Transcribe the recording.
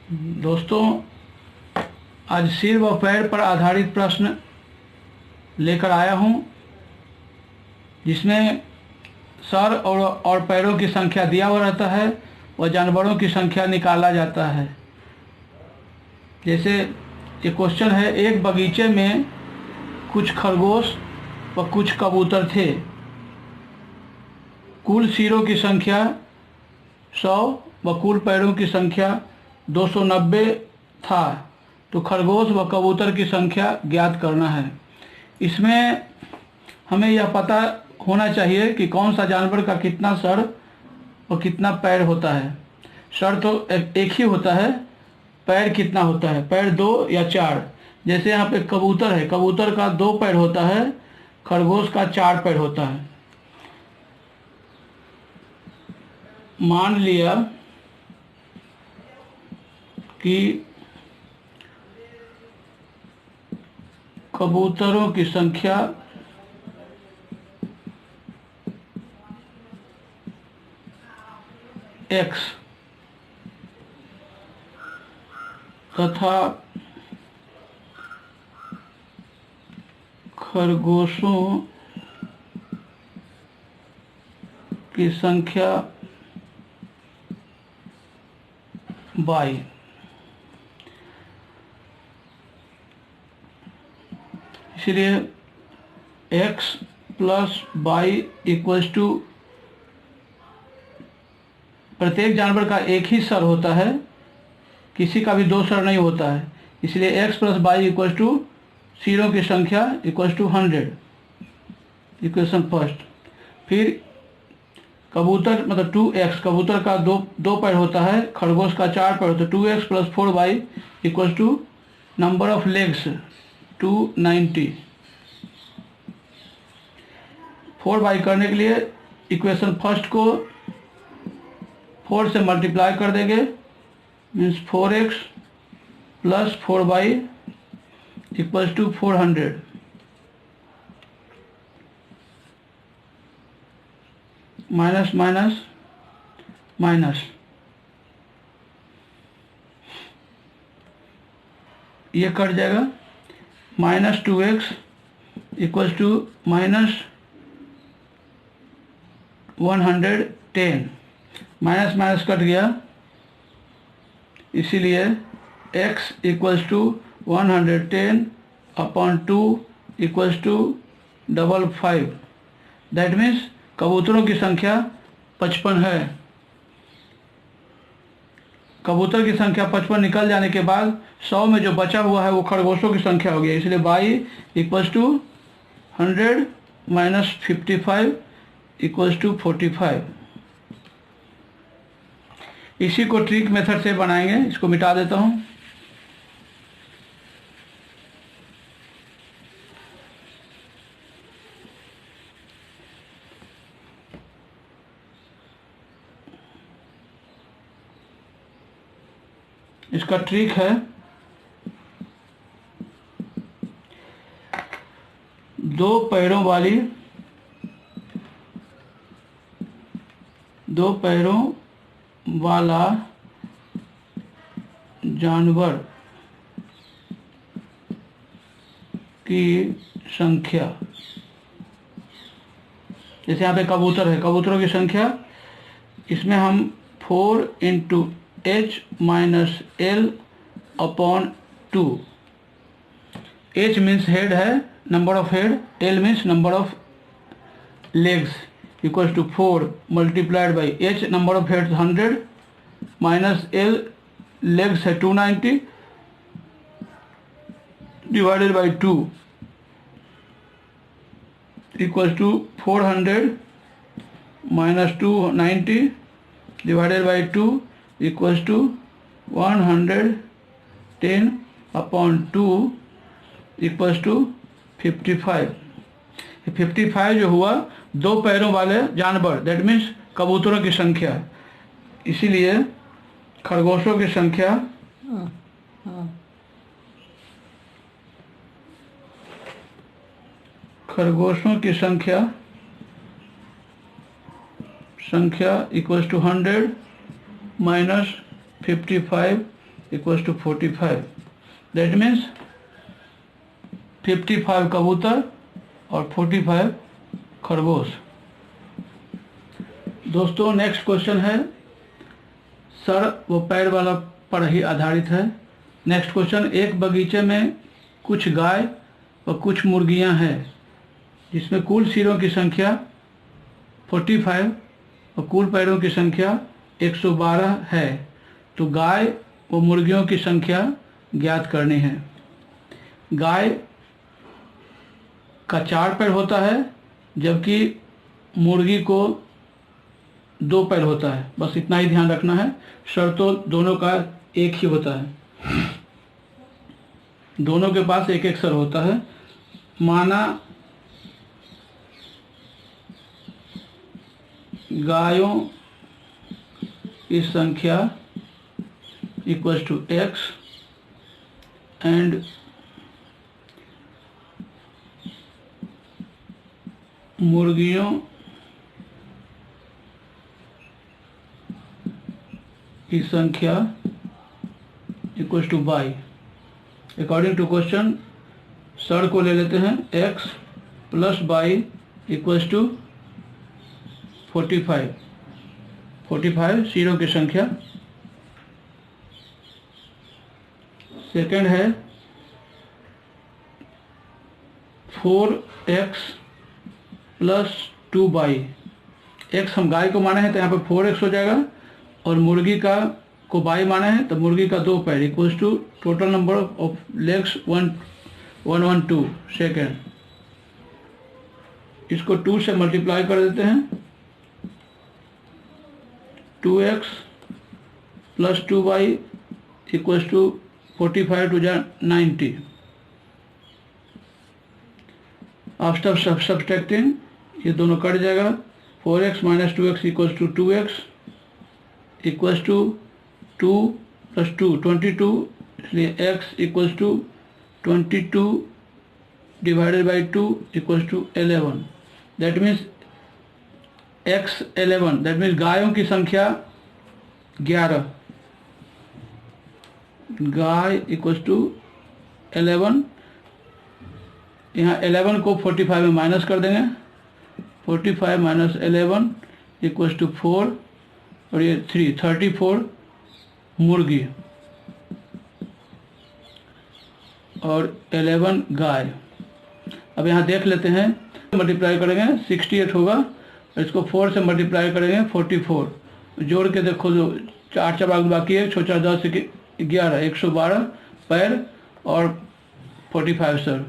दोस्तों, आज सिर व पैर पर आधारित प्रश्न लेकर आया हूं, जिसमें सर और पैरों की संख्या दिया हुआ रहता है और जानवरों की संख्या निकाला जाता है। जैसे ये क्वेश्चन है, एक बगीचे में कुछ खरगोश व कुछ कबूतर थे। कुल सिरों की संख्या 100 व कुल पैरों की संख्या 290 था, तो खरगोश व कबूतर की संख्या ज्ञात करना है। इसमें हमें यह पता होना चाहिए कि कौन सा जानवर का कितना सर और कितना पैर होता है। सर तो एक ही होता है, पैर कितना होता है, पैर 2 या 4। जैसे यहाँ पे कबूतर है, कबूतर का 2 पैर होता है, खरगोश का 4 पैर होता है। मान लिया कि कबूतरों की संख्या X तथा खरगोशों की संख्या Y। इसलिए X plus Y equals to, प्रत्येक जानवर का एक ही सर होता है, किसी का भी 2 सर नहीं होता है। इसलिए X plus Y equals to सिरों की संख्या इक्वल्स टू 100, इक्वेशन फर्स्ट। फिर कबूतर मतलब 2x, कबूतर का दो पैर होता है, खरगोश का 4 पैर होता है। 2x plus 4y equals to number of legs 290। 4y करने के लिए इक्वेशन फर्स्ट को 4 से मल्टीप्लाई कर देंगे, means 4x plus 4y equals to 400। Minus minus minus, ये कट जाएगा। Minus 2x equals to minus 110। Minus minus cut गया, इसीलिए x equals to 110 upon 2 equals to 55। That means कबूतरों की संख्या 55 है। कबूतर की संख्या 55 निकल जाने के बाद 100 में जो बचा हुआ है वो खरगोशों की संख्या हो गया। इसलिए y equals to 100 minus 55 equals to 45। इसी को ट्रिक मेथड से बनाएंगे। इसको मिटा देता हूँ। इसका ट्रिक है, दो पैरों वाला जानवर की संख्या, जैसे यहाँ पे कबूतर है, कबूतरों की संख्या, इसमें हम 4 into h minus l upon 2। h means head है, number of head, l means number of legs, equals to 4 multiplied by h number of head 100 minus l legs है 290 divided by 2 equals to 400 minus 290 divided by 2 equals to 110 upon 2 equals to 55। 55 जो हुआ दो पैरों वाले जानवर, that means कबूतरों की संख्या। इसीलिए खरगोशों की संख्या equals to 100 minus 55 equals to 45। That means 55 कबूतर और 45 खरगोश। दोस्तों नेक्स्ट क्वेश्चन है सर व पैर वाला पर ही आधारित है। नेक्स्ट क्वेश्चन, एक बगीचे में कुछ गाय व कुछ मुर्गियां हैं जिसमें कुल सिरों की संख्या 45 और कुल पैरों की संख्या 112 है। तो गाय व मुर्गियों की संख्या ज्ञात करनी है। गाय का 4 पैर होता है जबकि मुर्गी को 2 पैर होता है। बस इतना ही ध्यान रखना है। शर्तों दोनों का एक ही होता है, दोनों के पास एक एक सर होता है। माना गायों की संख्या इक्वल्स टू x एंड मुर्गियों की संख्या equals to y। According to question sir को ले लेते हैं, x plus y equals to 45। 45 सिरों की संख्या। सेकंड है 4x प्लस 2y। x हम गाय को माने हैं तो यहाँ पे 4x हो जाएगा और मुर्गी का को y माना है तो मुर्गी का 2 पैर equals to total number of legs 112। Second इसको 2 से मल्टीप्लाई कर देते हैं, 2x plus 2y equals to 45 to 90। After subtracting ये दोनों कट जाएगा। 4x minus 2x equals to 2x equals to 2 plus 2 22, इसलिए x equals to 22 divided by 2 equals to 11। That means x 11। That means गायों की संख्या 11, गाय इक्वल्स टू 11। यहाँ 11 को 45 में माइनस कर देंगे, 45 माइनस 11 इक्वल्स टू 4 और ये 34 मुर्गी और 11 गाय। अब यहाँ देख लेते हैं, मल्टीप्लाई करेंगे 68 होगा, इसको 4 से मल्टीप्लाई करेंगे 44, जोड़ के देखो जो 4 भाग बाकी है, 4 10 11 112 पैर और 45 सर।